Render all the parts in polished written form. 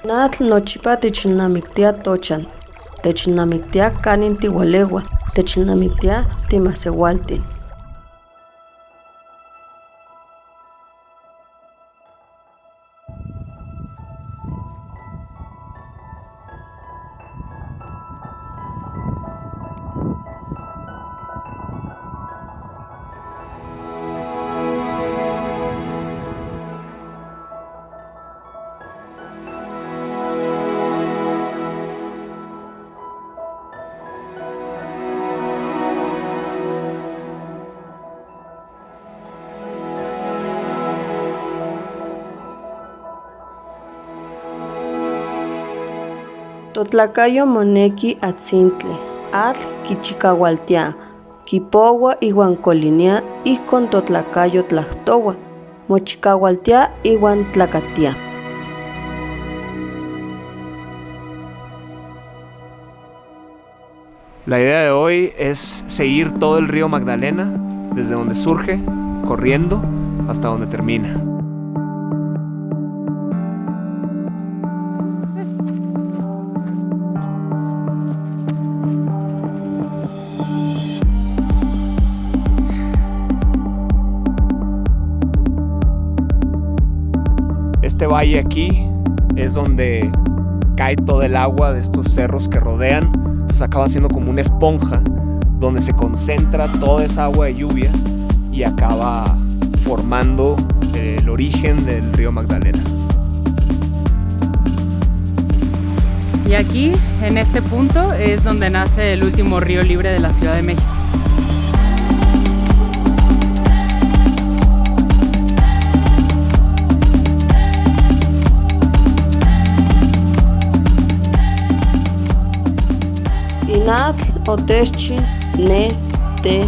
Natl nochipa techilnamiktia tochan. Techilnamiktia kanin tiwalewa. Techilnamiktia timasewaltin. Totlacayo moneki atzintli, atl kichikaualtia, kipowa iwan kolinia ihkon totlacayo tlahtowa, mochikaualtia iwan tlakatia. La idea de hoy es seguir todo el río Magdalena, desde donde surge, corriendo, hasta donde termina. Este valle aquí es donde cae todo el agua de estos cerros que rodean. Entonces acaba siendo como una esponja donde se concentra toda esa agua de lluvia y acaba formando el origen del río Magdalena. Y aquí, en este punto, es donde nace el último río libre de la Ciudad de México. Inatl otechin ne te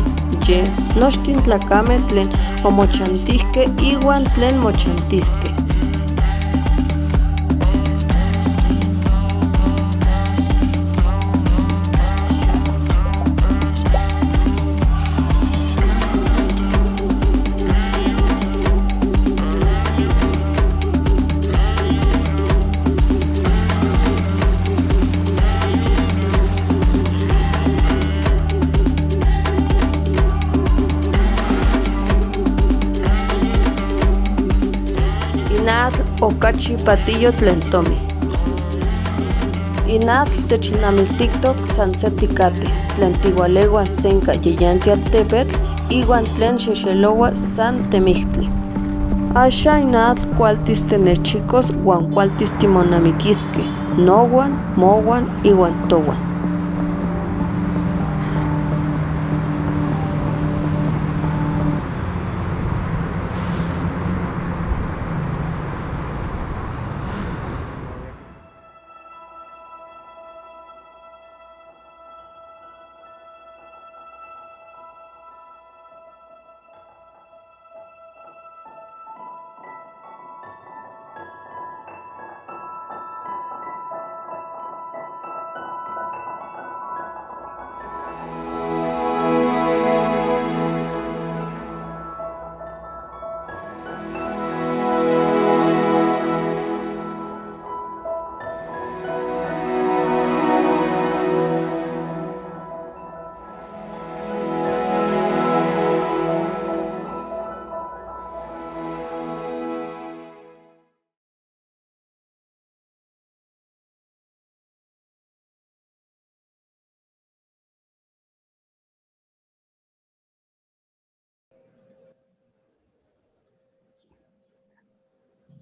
ye nochtin tlacameh tlen omochantisqueh iwan tlen mochantisqueh. Inatl okachi patillo tlen tomi. Inatl techinamiltiktok san se tikateh tlen tiualeua senka yeyanti altepetl iwan tlen xexeloua san temihtli. Axa inatl kualtis tenechikos uan kualtis timonamikiskeh nouan, mouan iwan touan.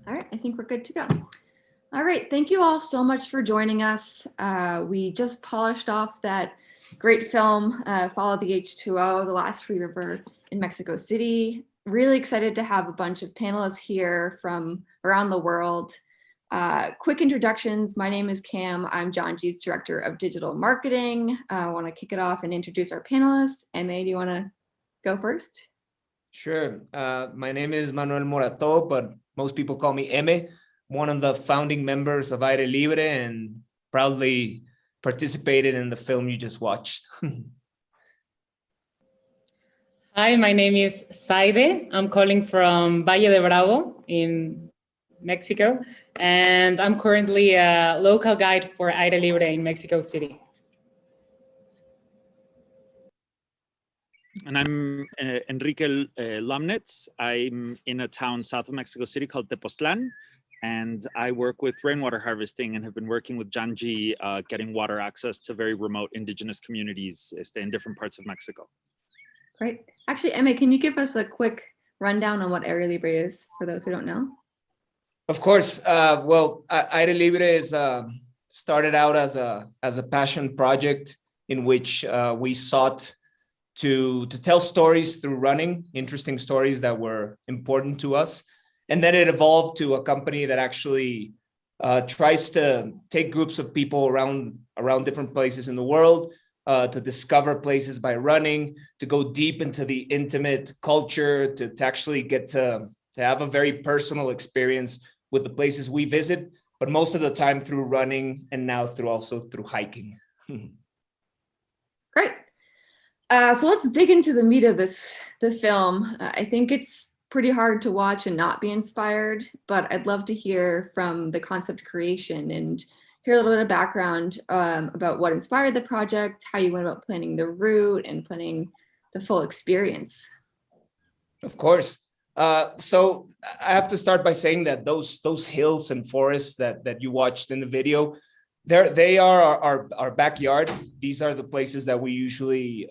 All right, I think we're good to go. All right, thank you all so much for joining us. We just polished off that great film, Follow the H2O, The Last Free River in Mexico City. Really excited to have a bunch of panelists here from around the world. Quick introductions. My name is Cam. I'm Janji's Director of Digital Marketing. I want to kick it off and introduce our panelists. Eme, do you want to go first? Sure. My name is Manuel Morato, but most people call me Eme, one of the founding members of Aire Libre and proudly participated in the film you just watched. Hi, my name is Saide. I'm calling from Valle de Bravo in Mexico, and I'm currently a local guide for Aire Libre in Mexico City. And I'm Enrique Lomnitz. I'm in a town south of Mexico City called Tepoztlan, and I work with rainwater harvesting and have been working with Janji getting water access to very remote indigenous communities in different parts of Mexico. Great. Actually, Emma, can you give us a quick rundown on what Aire Libre is for those who don't know? Of course. Well, Aire Libre is started out as a passion project in which we sought to tell stories through running, interesting stories that were important to us. And then it evolved to a company that actually tries to take groups of people around different places in the world to discover places by running, to go deep into the intimate culture, to actually get to have a very personal experience with the places we visit, but most of the time through running and now also through hiking. Great. So let's dig into the meat of the film. I think it's pretty hard to watch and not be inspired, but I'd love to hear from the concept creation and hear a little bit of background about what inspired the project, how you went about planning the route and planning the full experience. Of course. So I have to start by saying that those hills and forests that you watched in the video, they are our backyard. These are the places that we usually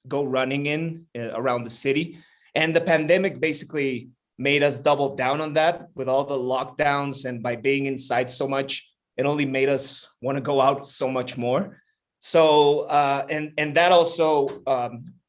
go running in around the city. And the pandemic basically made us double down on that with all the lockdowns, and by being inside so much, it only made us want to go out so much more. So and that also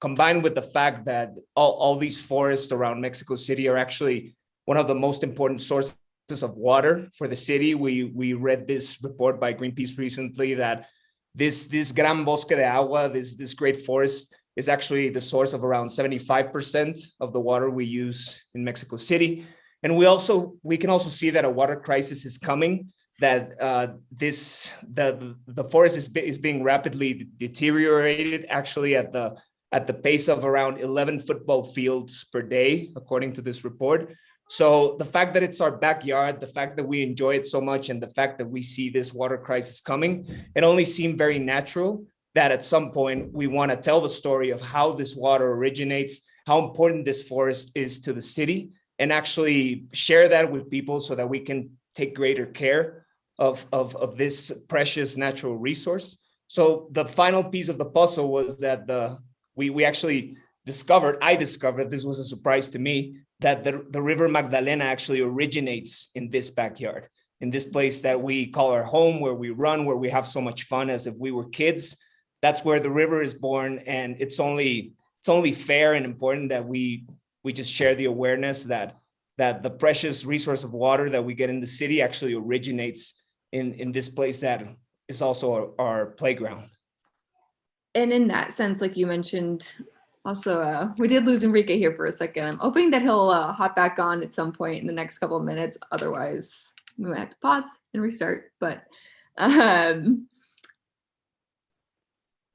combined with the fact that all these forests around Mexico City are actually one of the most important sources of water for the city. We read this report by Greenpeace recently that this Gran Bosque de Agua, this great forest, is actually the source of around 75% of the water we use in Mexico City. And we can also see that a water crisis is coming, that the forest is being rapidly deteriorated, actually at the pace of around 11 football fields per day, according to this report. So the fact that it's our backyard, the fact that we enjoy it so much, and the fact that we see this water crisis coming, it only seemed very natural that at some point we want to tell the story of how this water originates, how important this forest is to the city, and actually share that with people so that we can take greater care of this precious natural resource. So the final piece of the puzzle was that we actually I discovered, this was a surprise to me, that the River Magdalena actually originates in this backyard, in this place that we call our home, where we run, where we have so much fun as if we were kids. That's where the river is born, and it's only fair and important that we just share the awareness that the precious resource of water that we get in the city actually originates in this place that is also our playground. And in that sense, like you mentioned, also, we did lose Enrique here for a second. I'm hoping that he'll hop back on at some point in the next couple of minutes. Otherwise, we might have to pause and restart. But I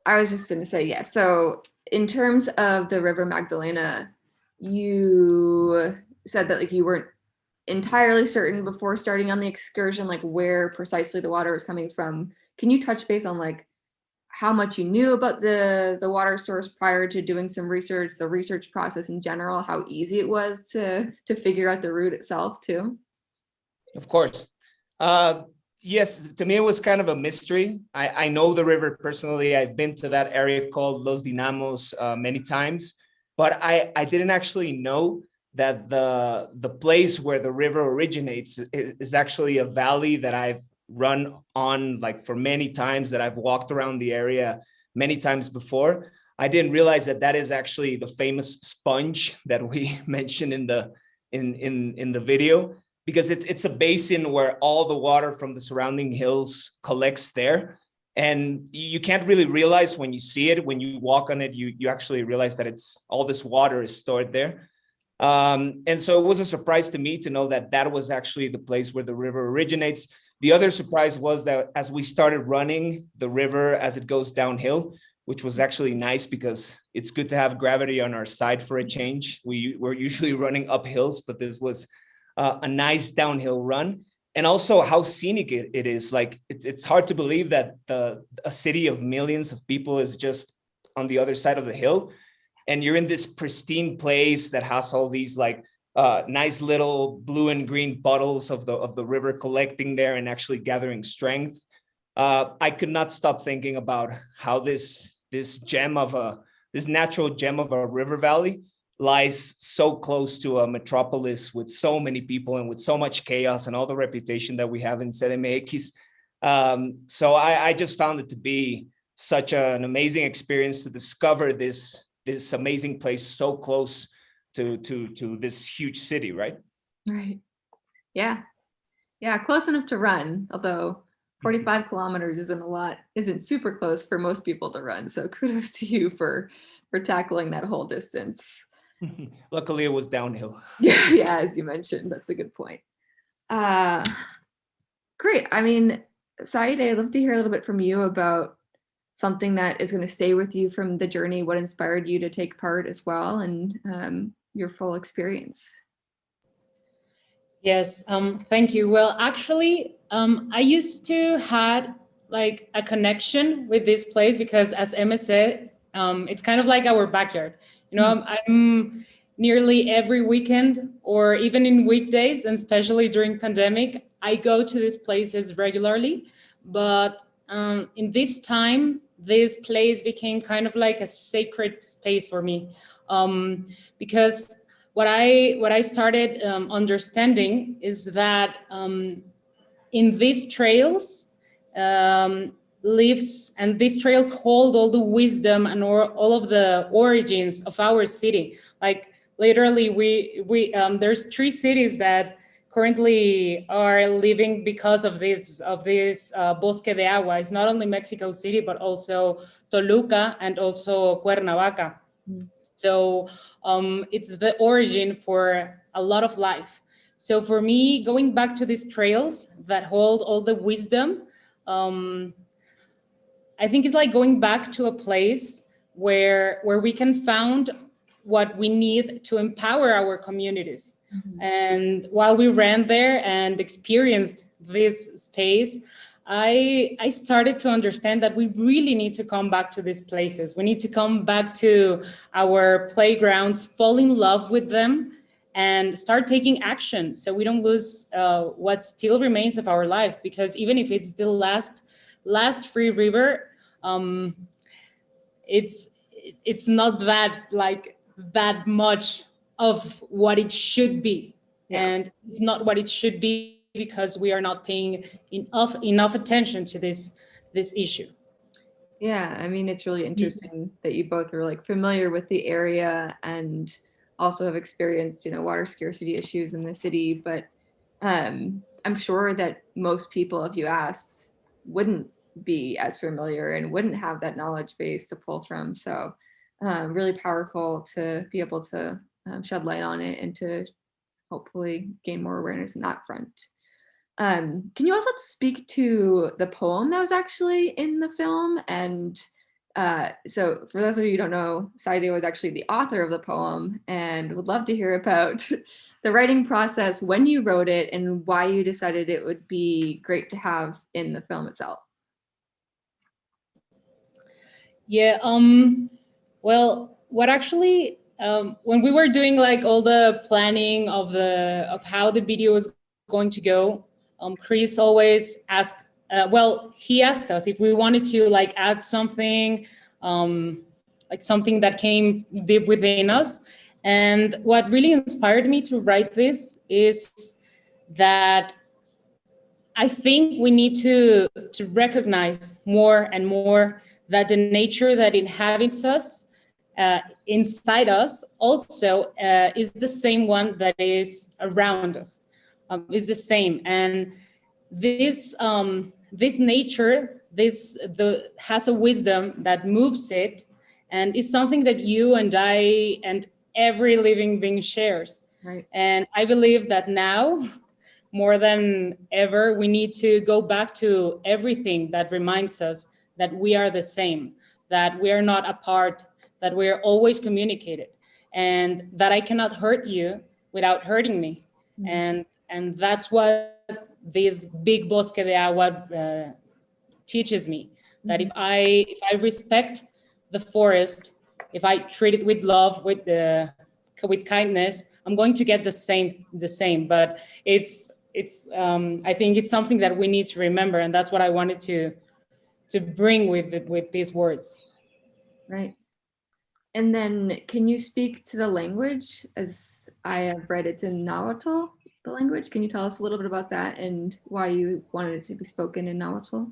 was just going to say, yeah. So in terms of the River Magdalena, you said that like you weren't entirely certain before starting on the excursion, like where precisely the water was coming from. Can you touch base on like how much you knew about the water source prior to doing some research, the research process in general, how easy it was to figure out the route itself too? Of course. Yes, to me, it was kind of a mystery. I know the river personally. I've been to that area called Los Dinamos many times, but I didn't actually know that the place where the river originates is actually a valley that I've run on like for many times, that I've walked around the area many times before. I didn't realize that is actually the famous sponge that we mentioned in the video, because it's a basin where all the water from the surrounding hills collects there. And you can't really realize when you see it, when you walk on it, you actually realize that it's all this water is stored there. And so it was a surprise to me to know that was actually the place where the river originates. The other surprise was that as we started running the river as it goes downhill, which was actually nice because it's good to have gravity on our side for a change. We're usually running up hills, but this was a nice downhill run, and also how scenic it is. Like it's hard to believe that a city of millions of people is just on the other side of the hill, and you're in this pristine place that has all these like nice little blue and green bottles of the river collecting there and actually gathering strength. I could not stop thinking about how this natural gem of a river valley lies so close to a metropolis with so many people and with so much chaos and all the reputation that we have in CDMX. So I just found it to be such an amazing experience to discover this amazing place so close to this huge city, right? Right. Yeah. Yeah, close enough to run, although 45 kilometers isn't super close for most people to run. So kudos to you for tackling that whole distance. Luckily, it was downhill. Yeah, as you mentioned, that's a good point. Great. I mean, Saide, I'd love to hear a little bit from you about something that is going to stay with you from the journey, what inspired you to take part as well, and your full experience. Yes, thank you. Well, actually, I used to had like a connection with this place because, as Emma says, it's kind of like our backyard. You know, I'm nearly every weekend or even in weekdays, and especially during pandemic, I go to these places regularly. But in this time, this place became kind of like a sacred space for me, because what I started understanding is that in these trails lives, and these trails hold all the wisdom and all of the origins of our city. Like literally, we there's 3 cities that currently are living because of this bosque de agua. It's not only Mexico City, but also Toluca and also Cuernavaca. So it's the origin for a lot of life. So for me, going back to these trails that hold all the wisdom, I think it's like going back to a place where we can find what we need to empower our communities. And while we ran there and experienced this space, I started to understand that we really need to come back to these places. We need to come back to our playgrounds, fall in love with them, and start taking action so we don't lose what still remains of our life. Because even if it's the last free river, it's not that much of what it should be. Yeah. And it's not what it should be because we are not paying enough attention to this issue. Yeah, I mean, it's really interesting that you both are like familiar with the area and also have experienced, water scarcity issues in the city. But I'm sure that most people, if you asked, wouldn't be as familiar and wouldn't have that knowledge base to pull from. So really powerful to be able to shed light on it and to hopefully gain more awareness in that front. Can you also speak to the poem that was actually in the film? And so for those of you who don't know, Saide was actually the author of the poem, and would love to hear about the writing process, when you wrote it, and why you decided it would be great to have in the film itself. Yeah, well, what actually, when we were doing like all the planning of how the video was going to go, Chris always asked, he asked us if we wanted to like add something, like something that came deep within us. And what really inspired me to write this is that I think we need to recognize more and more that the nature that inhabits us, inside us, also is the same one that is around us. Is the same, and this nature, has a wisdom that moves it, and is something that you and I and every living being shares. Right. And I believe that now, more than ever, we need to go back to everything that reminds us that we are the same, that we are not apart, that we are always communicated, and that I cannot hurt you without hurting me. And And that's what this big bosque de agua teaches me, that if I respect the forest, if I treat it with love, with kindness, I'm going to get the same. But it's I think it's something that we need to remember, and that's what I wanted to bring with these words. Right. And then can you speak to the language? As I have read, it's in Nahuatl, the language. Can you tell us a little bit about that and why you wanted it to be spoken in Nahuatl?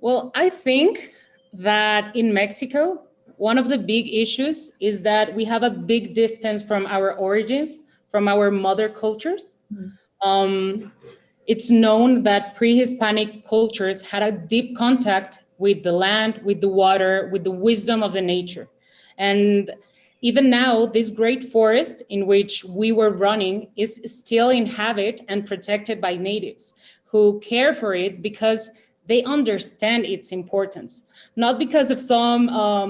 Well, I think that in Mexico, one of the big issues is that we have a big distance from our origins, from our mother cultures. It's known that pre-Hispanic cultures had a deep contact with the land, with the water, with the wisdom of the nature. And even now, this great forest in which we were running is still inhabited and protected by natives who care for it because they understand its importance, not because of some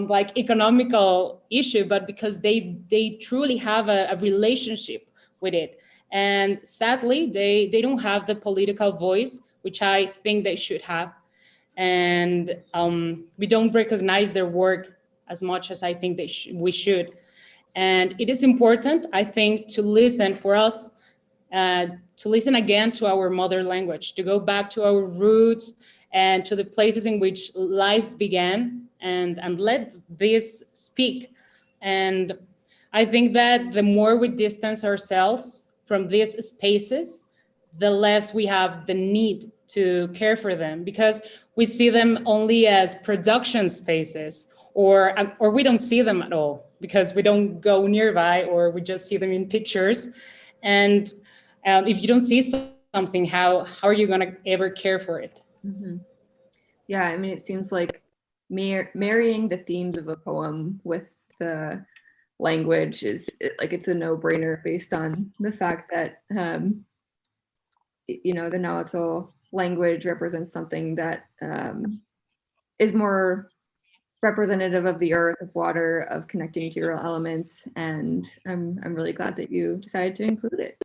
like economical issue, but because they truly have a relationship with it. And sadly, they don't have the political voice, which I think they should have. And we don't recognize their work as much as I think we should. And it is important, I think, to listen for us, to listen again to our mother language, to go back to our roots and to the places in which life began, and let this speak. And I think that the more we distance ourselves from these spaces, the less we have the need to care for them, because we see them only as production spaces, or we don't see them at all because we don't go nearby, or we just see them in pictures. And if you don't see something, how are you going to ever care for it? Mm-hmm. Yeah, I mean, it seems like marrying the themes of a poem with the language is like it's a no-brainer based on the fact that the Nahuatl language represents something that is more representative of the earth, of water, of connecting to your elements, and I'm really glad that you decided to include it.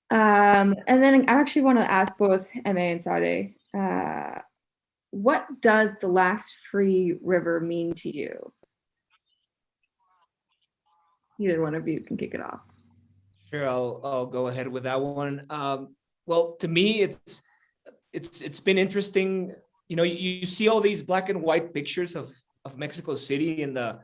And then I actually want to ask both Emma and Sade, what does the last free river mean to you? Either one of you can kick it off. Sure, I'll go ahead with that one. Well, to me, it's been interesting. You see all these black and white pictures of Mexico City in the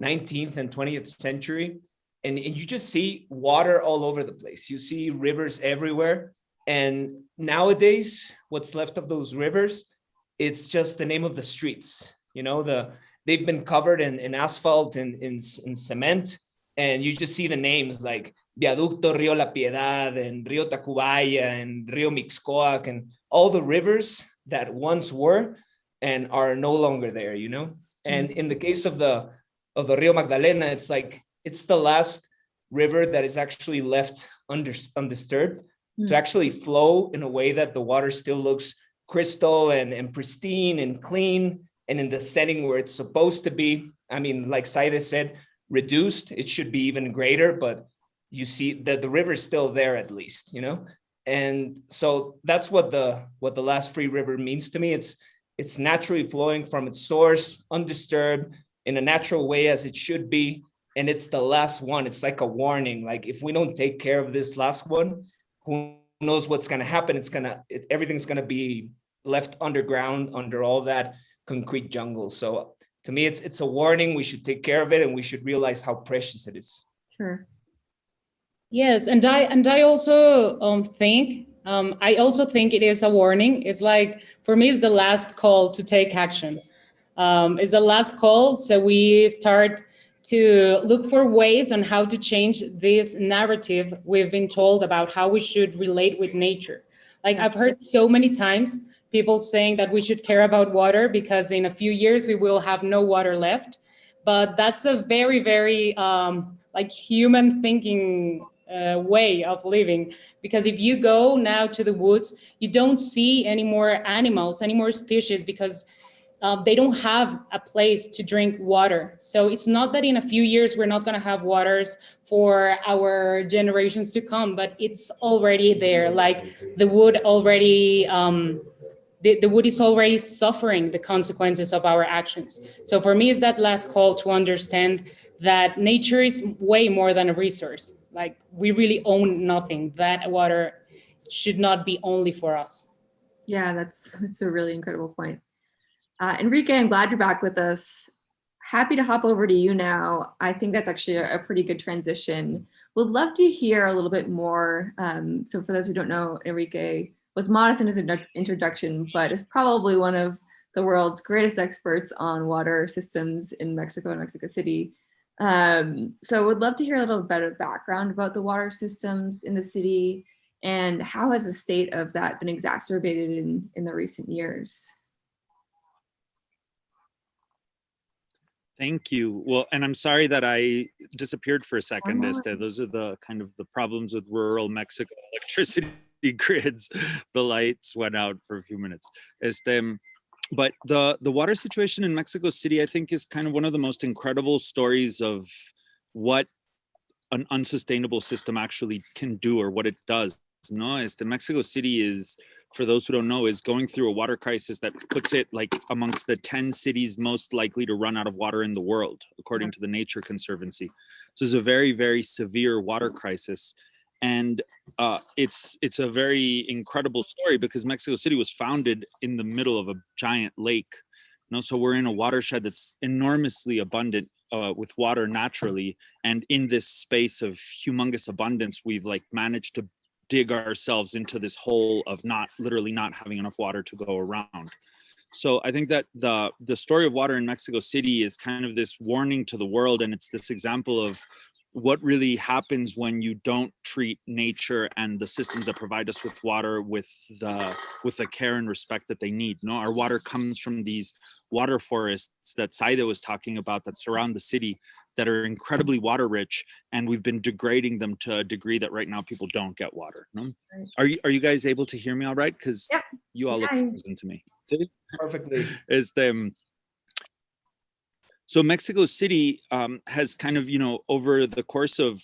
19th and 20th century, and you just see water all over the place. You see rivers everywhere. And nowadays, what's left of those rivers, it's just the name of the streets. They've been covered in asphalt and in cement, and you just see the names like Viaducto Río La Piedad and Río Tacubaya and Río Mixcoac, and all the rivers that once were and are no longer there. And in the case of the Río Magdalena, it's like it's the last river that is actually left undisturbed to actually flow in a way that the water still looks crystal and pristine and clean, and in the setting where it's supposed to be. I mean, like Saide said, reduced, it should be even greater, but you see that the river is still there at least, And so that's what the last free river means to me. It's naturally flowing from its source, undisturbed, in a natural way as it should be. And it's the last one. It's like a warning. Like if we don't take care of this last one, who knows what's going to happen? Everything's going to be left underground under all that concrete jungle. So to me, it's a warning. We should take care of it, and we should realize how precious it is. Sure. Yes, and I also think it is a warning. It's like, for me, it's the last call to take action. It's the last call, so we start to look for ways on how to change this narrative we've been told about how we should relate with nature. Like I've heard so many times people saying that we should care about water because in a few years we will have no water left. But that's a very, very like human thinking way of living, because if you go now to the woods, you don't see any more animals, any more species, because they don't have a place to drink water. So it's not that in a few years we're not going to have waters for our generations to come, but it's already there. Like the wood already, the wood is already suffering the consequences of our actions. So for me, it's that last call to understand that nature is way more than a resource. Like we really own nothing. That water should not be only for us. Yeah, that's a really incredible point. Enrique, I'm glad you're back with us. Happy to hop over to you now. I think that's actually a pretty good transition. Would love to hear a little bit more. So for those who don't know, Enrique was modest in his introduction, but is probably one of the world's greatest experts on water systems in Mexico and Mexico City. So would love to hear a little bit of background about the water systems in the city and how has the state of that been exacerbated in the recent years? Thank you. Well, and I'm sorry that I disappeared for a second. Those are the kind of the problems with rural Mexico electricity grids. The lights went out for a few minutes. But the water situation in Mexico City, I think, is kind of one of the most incredible stories of what an unsustainable system actually can do or what it does. No, Mexico City is, for those who don't know, is going through a water crisis that puts it like amongst the 10 cities most likely to run out of water in the world, according to the Nature Conservancy. So it's a very, very severe water crisis. And it's a very incredible story because Mexico City was founded in the middle of a giant lake. So we're in a watershed that's enormously abundant with water naturally. And in this space of humongous abundance, we've like managed to dig ourselves into this hole of literally not having enough water to go around. So I think that the story of water in Mexico City is kind of this warning to the world, and it's this example of what really happens when you don't treat nature and the systems that provide us with water with the care and respect that they need. Our water comes from these water forests that Saida was talking about that surround the city, that are incredibly water rich, and we've been degrading them to a degree that right now people don't get water. No? Right. Are you guys able to hear me all right? Because you all look frozen to me. See? Perfectly. So Mexico City has kind of, over the course of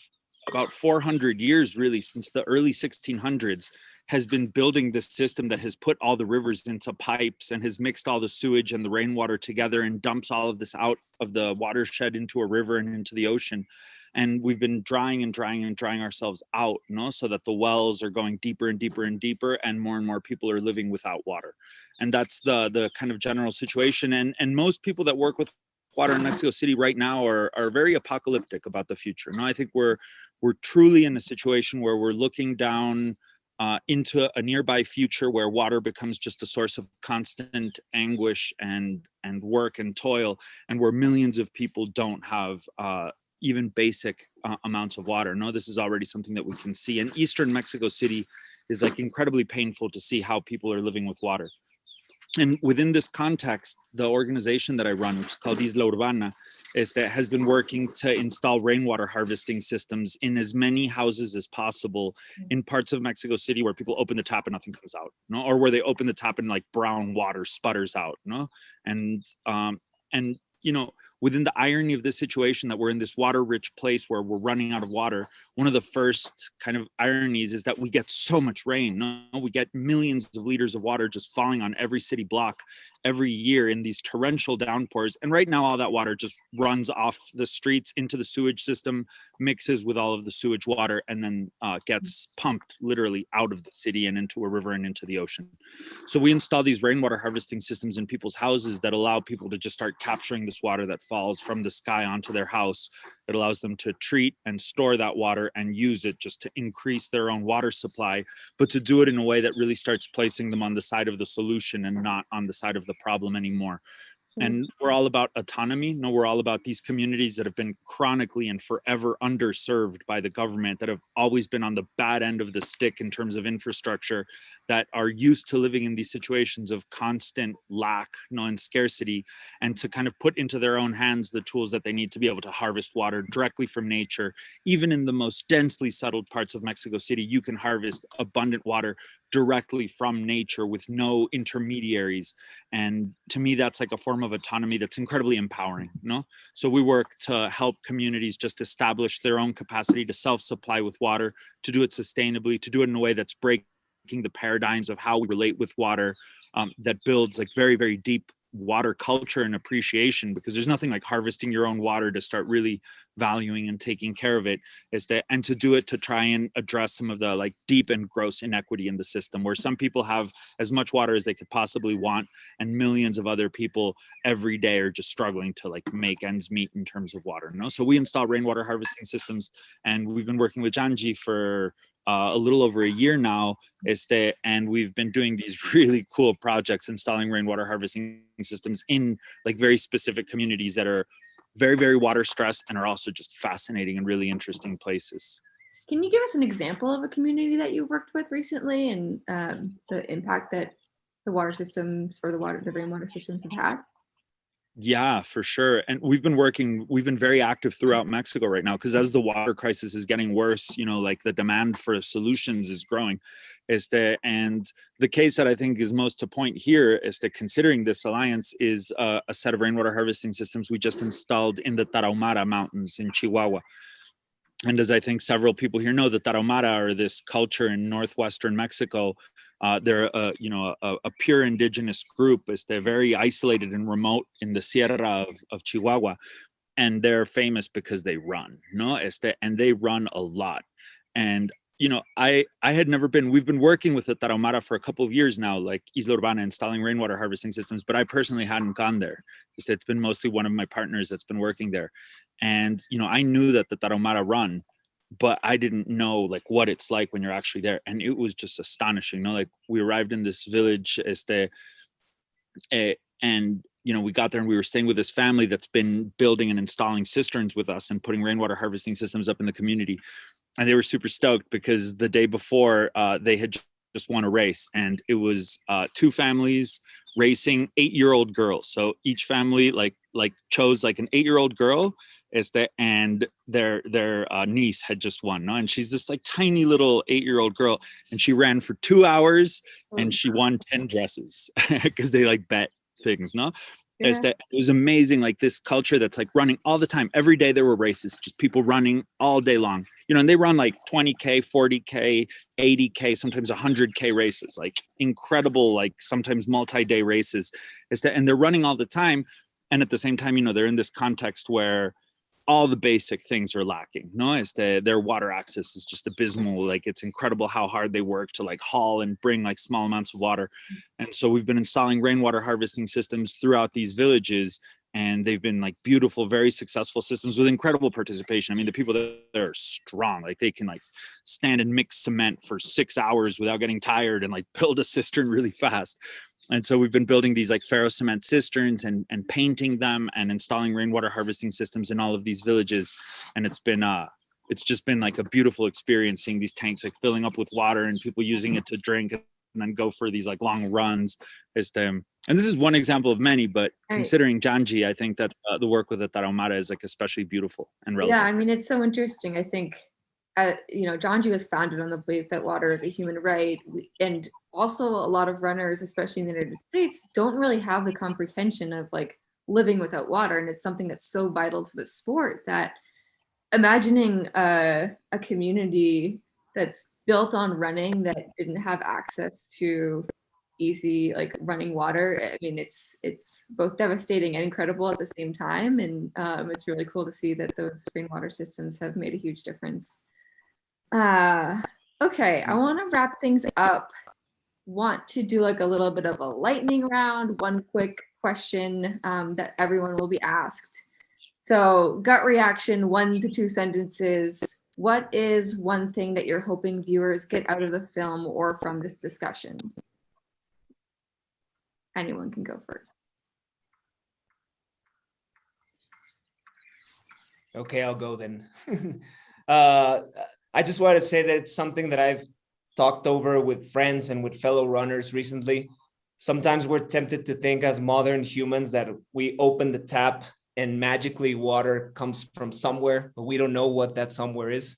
about 400 years, really, since the early 1600s, has been building this system that has put all the rivers into pipes and has mixed all the sewage and the rainwater together and dumps all of this out of the watershed into a river and into the ocean. And we've been drying ourselves out, so that the wells are going deeper and deeper and deeper, and more people are living without water. And that's the kind of general situation. And most people that work with water in Mexico City right now are very apocalyptic about the future. I think we're truly in a situation where we're looking down into a nearby future where water becomes just a source of constant anguish and work and toil, and where millions of people don't have even basic amounts of water. This is already something that we can see. And Eastern Mexico City is like incredibly painful to see how people are living with water. And within this context, the organization that I run, which is called Isla Urbana, has been working to install rainwater harvesting systems in as many houses as possible in parts of Mexico City where people open the tap and nothing comes out, or where they open the tap and like brown water sputters out, and within the irony of this situation that we're in this water-rich place where we're running out of water, one of the first kind of ironies is that we get so much rain. We get millions of liters of water just falling on every city block every year in these torrential downpours. And right now, all that water just runs off the streets into the sewage system, mixes with all of the sewage water, and then gets pumped literally out of the city and into a river and into the ocean. So we install these rainwater harvesting systems in people's houses that allow people to just start capturing this water that falls from the sky onto their house. It allows them to treat and store that water and use it just to increase their own water supply, but to do it in a way that really starts placing them on the side of the solution and not on the side of the problem anymore. And we're all about autonomy. We're all about these communities that have been chronically and forever underserved by the government, that have always been on the bad end of the stick in terms of infrastructure, that are used to living in these situations of constant lack, and scarcity, and to kind of put into their own hands the tools that they need to be able to harvest water directly from nature. Even in the most densely settled parts of Mexico City, you can harvest abundant water directly from nature with no intermediaries. And to me, that's like a form of autonomy that's incredibly empowering, you know? So we work to help communities just establish their own capacity to self-supply with water, to do it sustainably, to do it in a way that's breaking the paradigms of how we relate with water, that builds like very, very deep water culture and appreciation, because there's nothing like harvesting your own water to start really valuing and taking care of it, and to do it to try and address some of the like deep and gross inequity in the system, where some people have as much water as they could possibly want, and millions of other people every day are just struggling to like make ends meet in terms of water, you know? So we install rainwater harvesting systems, and we've been working with Janji for a little over a year now, and we've been doing these really cool projects installing rainwater harvesting systems in like very specific communities that are very, very water stressed and are also just fascinating and really interesting places. Can you give us an example of a community that you worked with recently and the impact that the water systems or the rainwater systems have had? Yeah, for sure. And we've been very active throughout Mexico right now, because as the water crisis is getting worse, you know, like the demand for solutions is growing. And the case that I think is most to point here is that, considering this alliance, is a set of rainwater harvesting systems we just installed in the Tarahumara Mountains in Chihuahua. And as I think several people here know, the Tarahumara are this culture in northwestern Mexico. They're a pure indigenous group. They're very isolated and remote in the Sierra of Chihuahua, and they're famous because they run, no? And they run a lot. And you know, I had never been. We've been working with the Tarahumara for a couple of years now, like Isla Urbana, installing rainwater harvesting systems, but I personally hadn't gone there. It's been mostly one of my partners that's been working there. And you know, I knew that the Tarahumara run, but I didn't know like what it's like when you're actually there. And it was just astonishing. You know, like we arrived in this village, and you know, we got there and we were staying with this family that's been building and installing cisterns with us and putting rainwater harvesting systems up in the community. And they were super stoked because the day before they had just won a race, and it was two families racing 8-year-old girls. So each family like chose like an 8-year-old girl, and their niece had just won, no? And she's this like tiny little 8-year-old girl, and she ran for 2 hours and she won 10 dresses because they like bet things, no? Yeah. It was amazing, like this culture that's like running all the time. Every day there were races, just people running all day long, you know, and they run like 20K, 40K, 80K, sometimes 100K races, like incredible, like sometimes multi-day races. And they're running all the time. And at the same time, you know, they're in this context where all the basic things are lacking, no? Their water access is just abysmal. Like it's incredible how hard they work to like haul and bring like small amounts of water. And so we've been installing rainwater harvesting systems throughout these villages, and they've been like beautiful, very successful systems with incredible participation. I mean, the people that are strong, like they can like stand and mix cement for 6 hours without getting tired and like build a cistern really fast. And so we've been building these like ferro cement cisterns and painting them and installing rainwater harvesting systems in all of these villages. And it's just been like a beautiful experience, seeing these tanks like filling up with water and people using it to drink and then go for these like long runs. And this is one example of many, but considering Janji, I think that the work with the Tarahumara is like especially beautiful and relevant. Yeah, I mean, it's so interesting. I think, you know, Janji was founded on the belief that water is a human right. And also a lot of runners, especially in the United States, don't really have the comprehension of like living without water. And it's something that's so vital to the sport that imagining a community that's built on running that didn't have access to easy like running water, I mean, it's both devastating and incredible at the same time. And it's really cool to see that those rainwater systems have made a huge difference. Okay, I want to wrap things up. Want to do like a little bit of a lightning round, one quick question that everyone will be asked. So gut reaction, 1 to 2 sentences. What is one thing that you're hoping viewers get out of the film or from this discussion? Anyone can go first. Okay, I'll go then. I just wanted to say that it's something that I've talked over with friends and with fellow runners recently. Sometimes we're tempted to think as modern humans that we open the tap and magically water comes from somewhere, but we don't know what that somewhere is.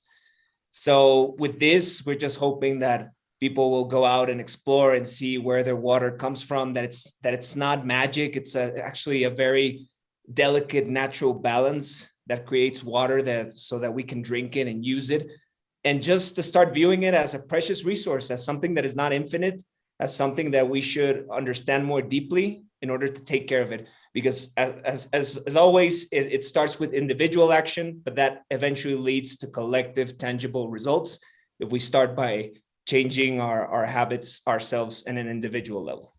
So with this, we're just hoping that people will go out and explore and see where their water comes from, that it's not magic. It's actually a very delicate natural balance that creates water so that we can drink it and use it. And just to start viewing it as a precious resource, as something that is not infinite, as something that we should understand more deeply in order to take care of it. Because as always, it starts with individual action, but that eventually leads to collective, tangible results if we start by changing our habits ourselves in an individual level.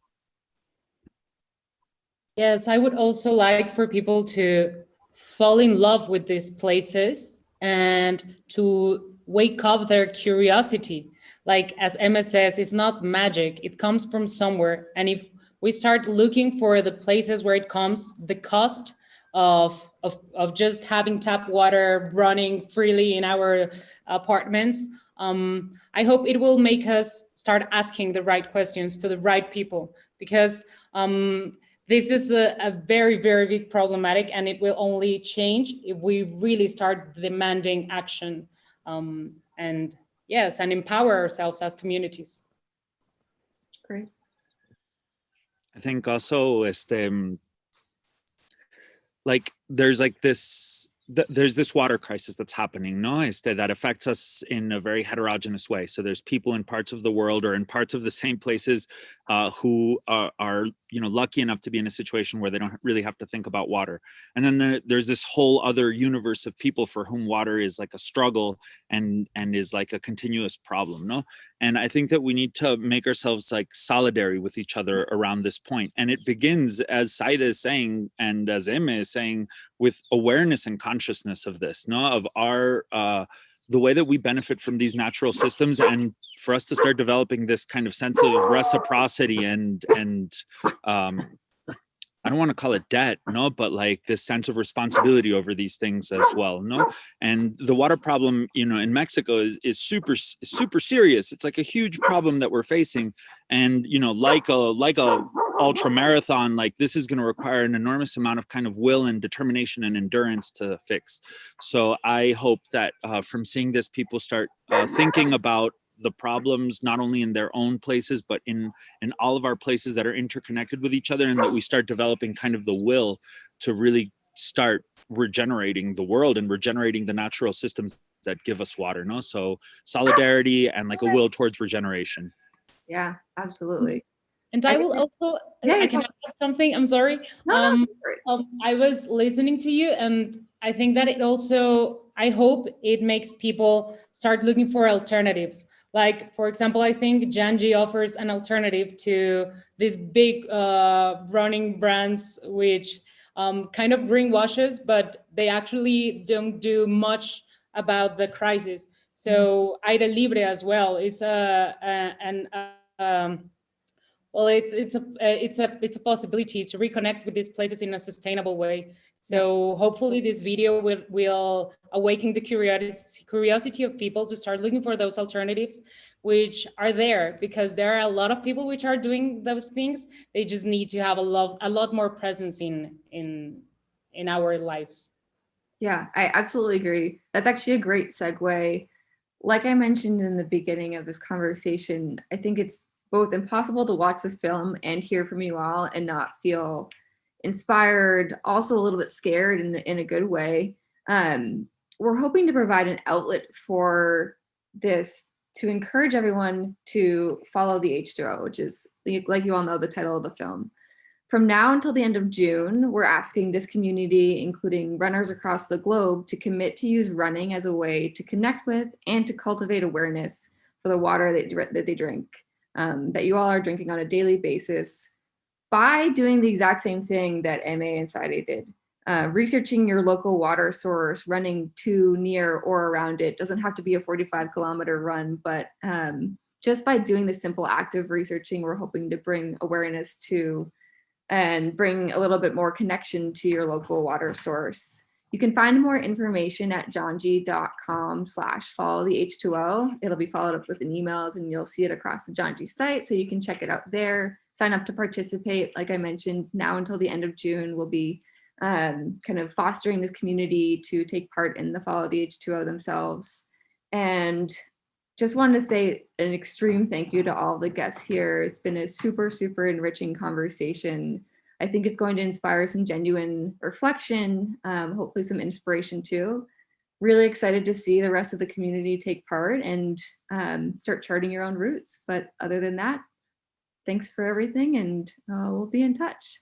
Yes, I would also like for people to fall in love with these places and to wake up their curiosity. Like as Emma says, it's not magic, it comes from somewhere. And if we start looking for the places where it comes, the cost of just having tap water running freely in our apartments, I hope it will make us start asking the right questions to the right people, because this is a very, very big problematic, and it will only change if we really start demanding action, and yes, and empower ourselves as communities. Great. I think also like there's like there's this water crisis that's happening, no? That affects us in a very heterogeneous way. So there's people in parts of the world or in parts of the same places who are lucky enough to be in a situation where they don't really have to think about water. And then there's this whole other universe of people for whom water is like a struggle and is like a continuous problem, no? And I think that we need to make ourselves like solidary with each other around this point. And it begins, as Saida is saying, and as Emma is saying, with awareness and consciousness of this, no, of our the way that we benefit from these natural systems, and for us to start developing this kind of sense of reciprocity and I don't want to call it debt, no, but like this sense of responsibility over these things as well, no. And the water problem, in Mexico is super serious. It's like a huge problem that we're facing, and like a ultra marathon, like this is going to require an enormous amount of kind of will and determination and endurance to fix. So I hope that from seeing this, people start thinking about the problems not only in their own places but in all of our places that are interconnected with each other, and that we start developing kind of the will to really start regenerating the world and regenerating the natural systems that give us water, no? So solidarity and like a will towards regeneration. Yeah, absolutely. And I will also, I can add something, I'm sorry. No, I was listening to you, and I think that it also, I hope it makes people start looking for alternatives. Like, for example, I think Janji offers an alternative to these big running brands, which kind of greenwashes, but they actually don't do much about the crisis. So Aire Libre as well is well, it's a possibility to reconnect with these places in a sustainable way. So hopefully this video will awaken the curiosity of people to start looking for those alternatives, which are there, because there are a lot of people which are doing those things. They just need to have a lot more presence in our lives. Yeah, I absolutely agree. That's actually a great segue. Like I mentioned in the beginning of this conversation, I think it's both impossible to watch this film and hear from you all and not feel inspired, also a little bit scared in a good way. We're hoping to provide an outlet for this to encourage everyone to follow the H2O, which is, like you all know, the title of the film. From now until the end of June, we're asking this community, including runners across the globe, to commit to use running as a way to connect with and to cultivate awareness for the water that they drink, that you all are drinking on a daily basis, by doing the exact same thing that MA and Saide did. Researching your local water source, running to, near, or around it. Doesn't have to be a 45-kilometer run, but just by doing the simple act of researching, we're hoping to bring awareness to and bring a little bit more connection to your local water source. You can find more information at janji.com/follow the H2O. It'll be followed up with an emails, and you'll see it across the Janji site, so you can check it out there. Sign up to participate. Like I mentioned, now until the end of June, we'll be kind of fostering this community to take part in the Follow the H2O themselves. And just wanted to say an extreme thank you to all the guests here. It's been a super, super enriching conversation. I think it's going to inspire some genuine reflection, hopefully some inspiration too. Really excited to see the rest of the community take part and start charting your own routes. But other than that, thanks for everything, and we'll be in touch.